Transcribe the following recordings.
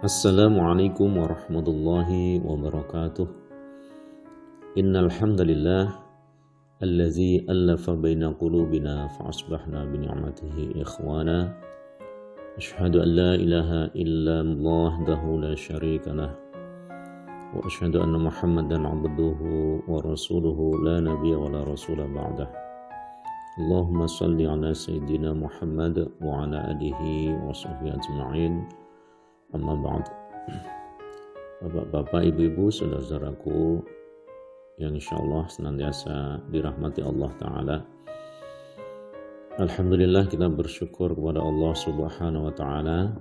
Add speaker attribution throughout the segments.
Speaker 1: Assalamualaikum warahmatullahi wabarakatuh. Innal hamdalillah allazi allafa baina qulubina fa asbahna bi ni'matihi ikhwana. Asyhadu an la ilaha illallah wahdahu la syarika lah. Wa asyhadu anna Muhammadan 'abduhu wa rasuluhu la nabiyya wa la rasula ba'dah. Allahumma shalli ala sayyidina Muhammad wa ala alihi wa sahbihi ajma'in. Amma ba'd. Bapak-bapak, ibu-ibu, saudara-saudaraku yang insyaallah senantiasa dirahmati Allah Ta'ala. Alhamdulillah, kita bersyukur kepada Allah Subhanahu wa Ta'ala.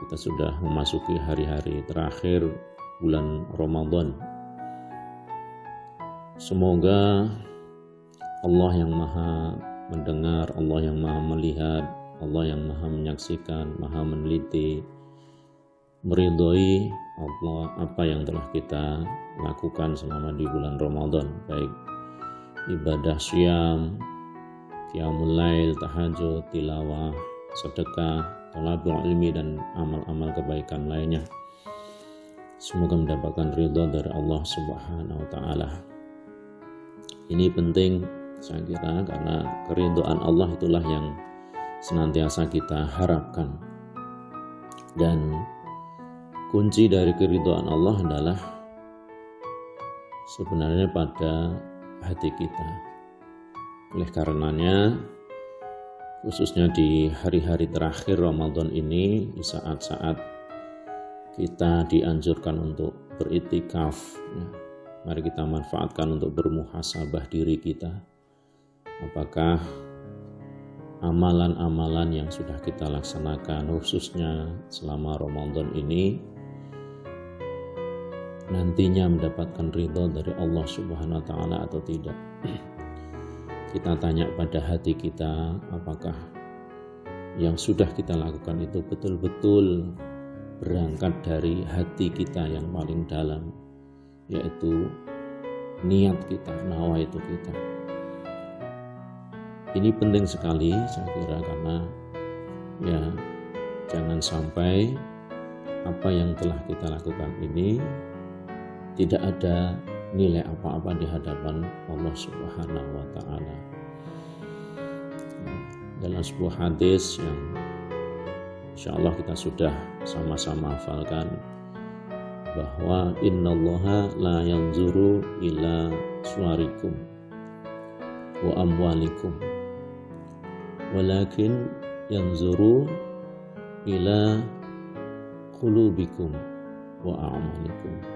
Speaker 1: Kita sudah memasuki hari-hari terakhir bulan Ramadan. Semoga Allah yang maha mendengar, Allah yang maha melihat, Allah yang maha menyaksikan, maha meneliti, meridhoi Allah apa yang telah kita lakukan selama di bulan Ramadan, baik ibadah syam, qiyamul lail, tahajud, tilawah, sedekah, thalabul ilmi, dan amal-amal kebaikan lainnya. Semoga mendapatkan ridha dari Allah Subhanahu wa Ta'ala. Ini penting saya kira, karena keridhaan Allah itulah yang senantiasa kita harapkan. Dan kunci dari keridhaan Allah adalah sebenarnya pada hati kita. Oleh karenanya, khususnya di hari-hari terakhir Ramadan ini, di saat-saat kita dianjurkan untuk beriktikaf, mari kita manfaatkan untuk bermuhasabah diri kita. Apakah amalan-amalan yang sudah kita laksanakan khususnya selama Ramadan ini nantinya mendapatkan ridha dari Allah Subhanahu wa Ta'ala atau tidak. Kita tanya pada hati kita, apakah yang sudah kita lakukan itu betul-betul berangkat dari hati kita yang paling dalam, yaitu niat kita, nawaitu kita. Ini penting sekali saya kira, karena ya jangan sampai apa yang telah kita lakukan ini tidak ada nilai apa-apa di hadapan Allah Subhanahu wa Ta'ala. Dalam sebuah hadis yang insyaallah kita sudah sama-sama hafalkan, bahwa innallaha la yanzuru ila suwarikum wa amwalikum walakin yanzuru ila qulubikum wa a'malikum.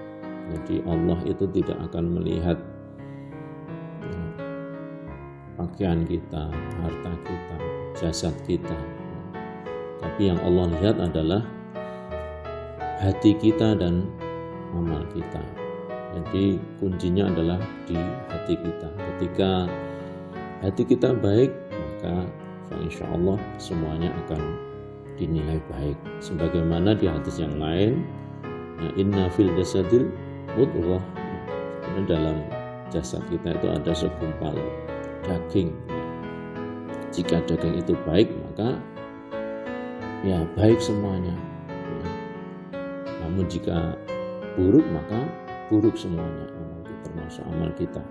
Speaker 1: Jadi Allah itu tidak akan melihat pakaian kita, harta kita, jasad kita, tapi yang Allah lihat adalah hati kita dan amal kita. Jadi kuncinya adalah di hati kita. Ketika hati kita baik, maka insya Allah semuanya akan dinilai baik. Sebagaimana di hadis yang lain, inna fil jasadil mudghah, karena dalam jasad kita itu ada segumpal daging. Jika daging itu baik, maka ya baik semuanya. Namun jika buruk, maka buruk semuanya, termasuk amal kita.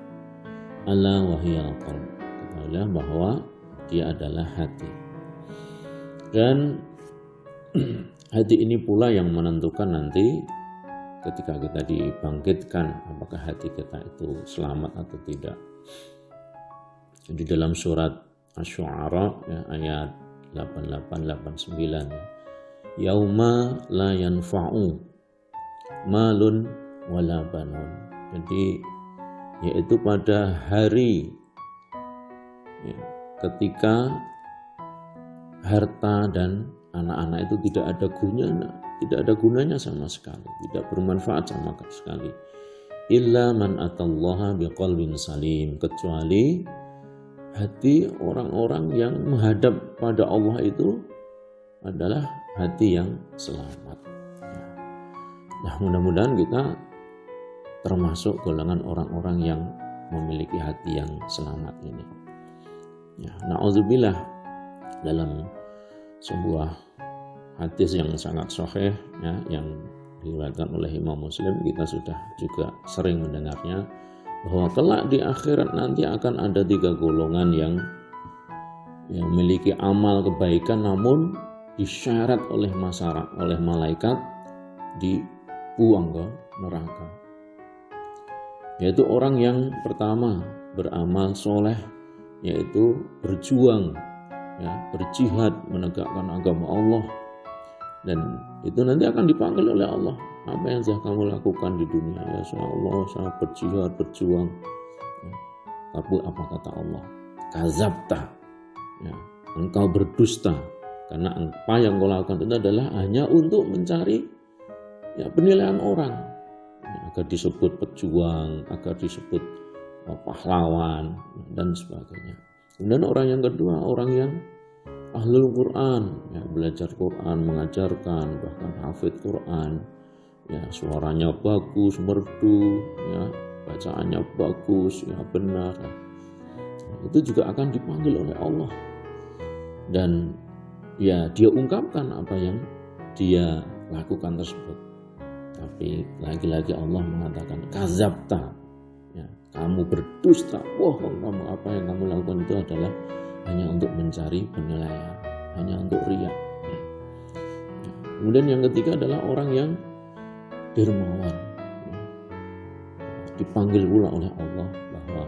Speaker 1: Ala wahiyal qalb, ketahuilah bahwa dia adalah hati. Dan hati ini pula yang menentukan nanti ketika kita dibangkitkan, apakah hati kita itu selamat atau tidak. Jadi dalam surat Asy-Syu'ara ya, ayat 88-89, yauma la yanfa'u malun wala banun. Jadi yaitu pada hari ya, ketika harta dan anak-anak itu tidak ada gunanya sama sekali, tidak bermanfaat sama sekali. Illa man atallaha biqalbin salim, kecuali hati orang-orang yang menghadap pada Allah itu adalah hati yang selamat. Nah, mudah-mudahan kita termasuk golongan orang-orang yang memiliki hati yang selamat ini. Ya, na'udzubillah, dalam sebuah hadis yang sangat sahih ya, yang diriwayatkan oleh Imam Muslim, kita sudah juga sering mendengarnya, bahwa kelak di akhirat nanti akan ada 3 golongan yang memiliki amal kebaikan namun disyarat oleh masyarakat, oleh malaikat dibuang ke neraka. Yaitu orang yang pertama beramal soleh, yaitu berjuang ya, berjihad menegakkan agama Allah, dan itu nanti akan dipanggil oleh Allah. Apa yang sudah kamu lakukan di dunia? Ya Allah, saya berjihad, berjuang. Ya. Tapi apa kata Allah? Kazabta, ya, engkau berdusta, karena apa yang kau lakukan itu adalah hanya untuk mencari ya, penilaian orang, ya, agar disebut pejuang, agar disebut pahlawan dan sebagainya. Kemudian orang yang kedua, orang yang ahlul Quran, ya, belajar Quran, mengajarkan, bahkan hafidh Quran, ya, suaranya bagus, merdu, ya, bacaannya bagus, ya, benar. Nah, itu juga akan dipanggil oleh Allah, dan ya dia ungkapkan apa yang dia lakukan tersebut. Tapi lagi-lagi Allah mengatakan kazabta, ya, kamu berdusta, bohong kamu, apa yang kamu lakukan itu adalah hanya untuk mencari penilaian, hanya untuk riya. Ya. Kemudian yang ketiga adalah orang yang dermawan, ya. Dipanggil pula oleh Allah bahwa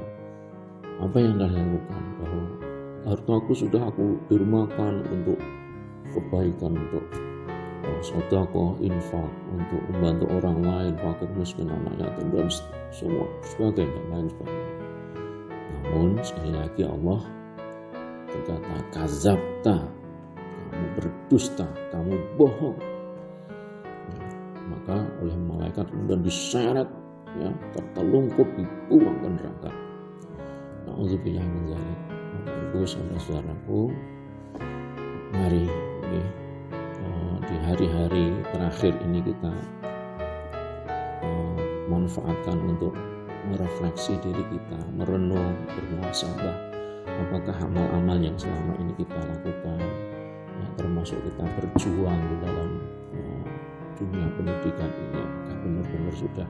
Speaker 1: apa yang anda lakukan, bahwa hartaku sudah aku dermakan untuk kebaikan, untuk sedekah, infak, untuk membantu orang lain, fakir miskin, anak yatim, dan semua sebagainya, lain sebagainya. Namun sekali lagi Allah berkata kazabta, kamu berdusta, kamu bohong. Ya, maka oleh malaikat kemudian diseret, ya, tertelungkup, dibuang ke neraka. Na'udzubillah min dzalik. Ibu saudara-saudaraku, mari di hari-hari terakhir ini kita manfaatkan untuk merefleksi diri kita, merenung, bermuhasabah, apakah amal-amal yang selama ini kita lakukan, ya, termasuk kita berjuang di dalam dunia pendidikan ini, apakah benar-benar sudah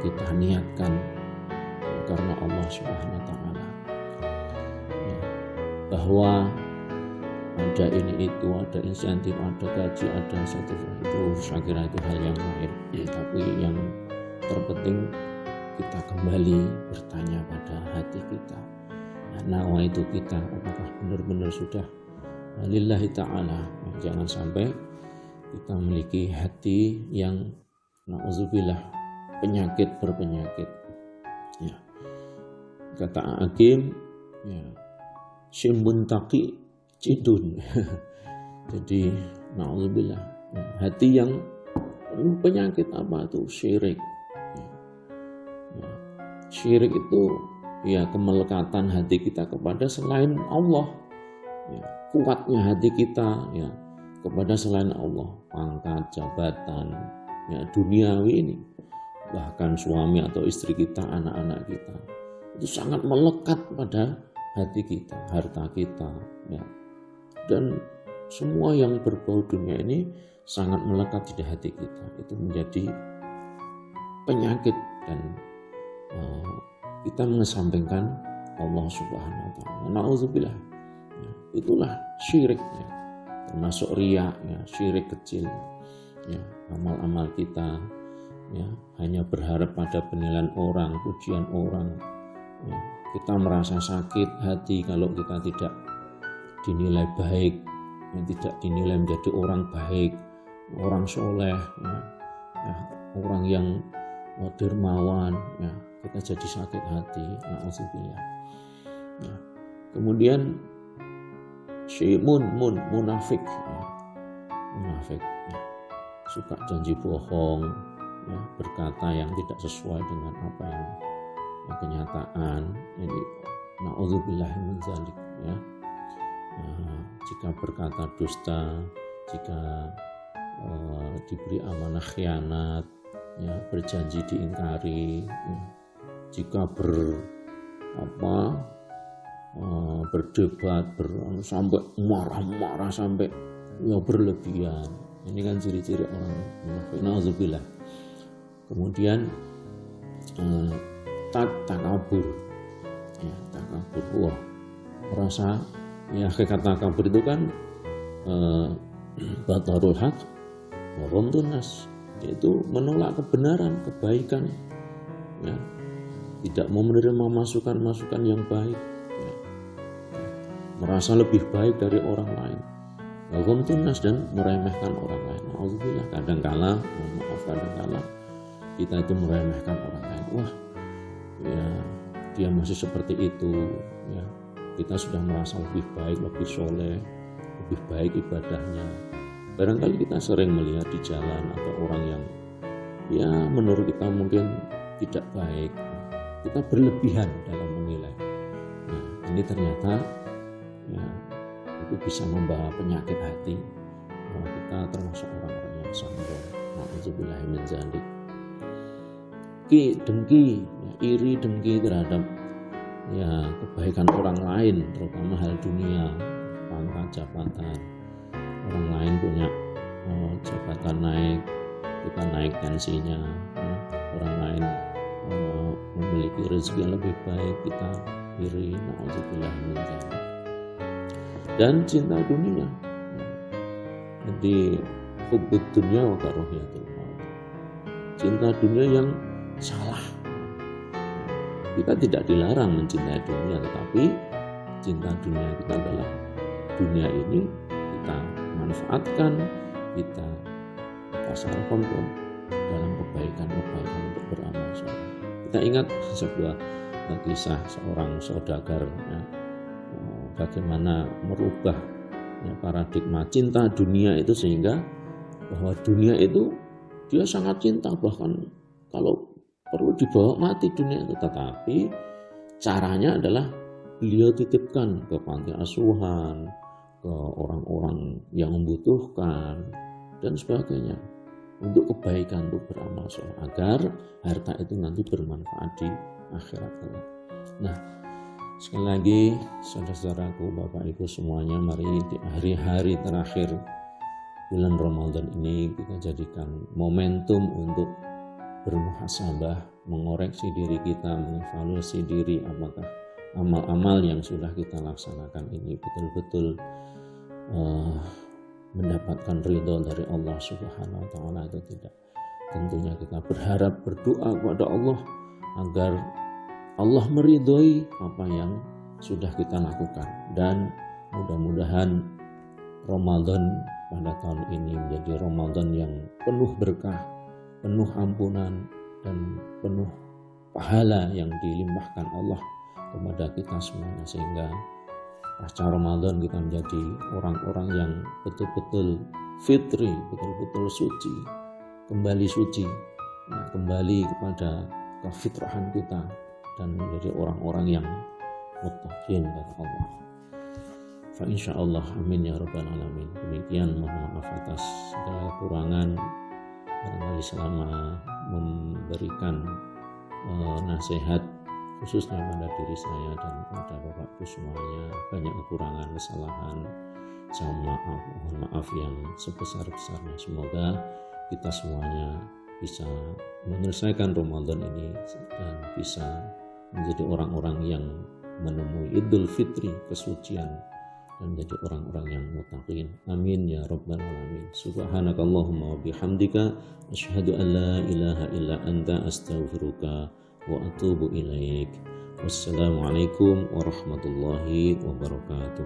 Speaker 1: kita niatkan karena Allah Subhanahu wa Ta'ala, ya, bahwa ada ini itu, ada insentif, ada gaji, ada sertifikat, itu saya kira itu hal yang lain. Tapi yang terpenting kita kembali bertanya pada hati kita, nawa itu kita apakah benar-benar sudah lillahi ta'ala. Jangan sampai kita memiliki hati yang na'udzubillah penyakit berpenyakit, ya. Kata Hakim, ya, simbun taqi cidun. Jadi na'udzubillah, ya, hati yang penyakit apa itu? Syirik, ya. Ya, syirik itu ya kemelekatan hati kita kepada selain Allah, ya, kuatnya hati kita, ya, kepada selain Allah, pangkat, jabatan, ya, duniawi ini, bahkan suami atau istri kita, anak-anak kita, itu sangat melekat pada hati kita, harta kita, ya. Dan semua yang berbau dunia ini sangat melekat di hati kita. Itu menjadi penyakit, dan kita mengesampingkan Allah Subhanahu wa Ta'ala. Na'udzubillah, ya, itulah syirik, ya. Termasuk riya, ya, syirik kecil, ya, amal-amal kita, ya, hanya berharap pada penilaian orang, pujian orang, ya. Kita merasa sakit hati kalau kita tidak dinilai baik, yang tidak dinilai menjadi orang baik, orang soleh, ya, ya, orang yang dermawan, ya, kita jadi sakit hati. Na'udzubillah, ya. Kemudian munafik, ya. Munafik, ya. Suka janji bohong, ya, berkata yang tidak sesuai dengan apa yang kenyataan. Jadi na'udzubillah min dzalik, ya. Jika berkata dusta, jika diberi amanah khianat, ya, berjanji diingkari, ya. Jika berdebat sampai marah-marah, sampai ya berlebihan. Ini kan ciri-ciri orang munafik. Nauzubillah. Kemudian takabur. Ya, takabur. Wah, merasa ya hakikat takabur itu kan batarul haq wa ghamdun nas, yaitu menolak kebenaran, kebaikan, ya, tidak mau menerima masukan-masukan yang baik, ya, merasa lebih baik dari orang lain, wa ghamdun nas, dan meremehkan orang lain. Alhamdulillah, kadangkala, mohon maaf, kadangkala kita itu meremehkan orang lain. Wah, ya dia masih seperti itu, ya kita sudah merasa lebih baik, lebih soleh, lebih baik ibadahnya. Barangkali kita sering melihat di jalan ada orang yang ya menurut kita mungkin tidak baik, kita berlebihan dalam menilai. Nah, ini ternyata ya itu bisa membawa penyakit hati, bahwa kita termasuk orang-orang yang sombong. Na'udzubillahi min dzalik. Dengki, ya, iri dengki terhadap ya kebaikan orang lain, terutama hal dunia, pangkat, jabatan. Orang lain punya jabatan naik, kita naik tensinya, ya. Orang lain memiliki rezeki yang lebih baik, kita iri. Na'udzubillah min dzalik. Dan cinta dunia, jadi hubbud dunya wa karahiyatul maut, cinta dunia yang salah. Kita tidak dilarang mencintai dunia, tetapi cinta dunia kita adalah dunia ini kita manfaatkan, kita sarafkan dalam kebaikan-kebaikan untuk beramal soleh. Kita ingat sebuah kisah seorang saudagar, ya, bagaimana merubah ya, paradigma cinta dunia itu, sehingga bahwa dunia itu dia sangat cinta, bahkan kalau perlu dibawa mati dunia itu, tetapi caranya adalah beliau titipkan ke panti asuhan, ke orang-orang yang membutuhkan dan sebagainya, untuk kebaikan, untuk beramal soleh, agar harta itu nanti bermanfaat di akhirat kelak. Nah, sekali lagi saudara-saudaraku, Bapak Ibu semuanya, mari di hari-hari terakhir bulan Ramadan ini kita jadikan momentum untuk bermuhasabah, mengoreksi diri kita, mengevaluasi diri, apakah amal-amal yang sudah kita laksanakan ini betul-betul mendapatkan ridho dari Allah Subhanahu wa Ta'ala atau tidak. Tentunya kita berharap, berdoa kepada Allah agar Allah meridhoi apa yang sudah kita lakukan, dan mudah-mudahan Ramadan pada tahun ini menjadi Ramadan yang penuh berkah, penuh ampunan, dan penuh pahala yang dilimpahkan Allah kepada kita semuanya, sehingga pasca Ramadan kita menjadi orang-orang yang betul-betul fitri, betul-betul suci, kembali suci, kembali kepada kefitrahan kita, dan menjadi orang-orang yang muttaqin kepada Allah. Fa insyaallah, amin ya rabbal alamin. Demikian, mohon maaf atas segala kekurangan barangkali selama memberikan nasihat khususnya pada diri saya dan pada Bapak Ibu semuanya. Banyak kekurangan, kesalahan, saya mohon maaf yang sebesar-besarnya. Semoga kita semuanya bisa menyelesaikan Ramadan ini dan bisa menjadi orang-orang yang menemui Idul Fitri, kesucian, dan menjadi orang-orang yang muttaqin. Amin ya rabbal alamin. Subhanakallahumma wa bihamdika asyhadu an la ilaha illa anta astaghfiruka wa atubu ilaik. Wassalamualaikum warahmatullahi wabarakatuh.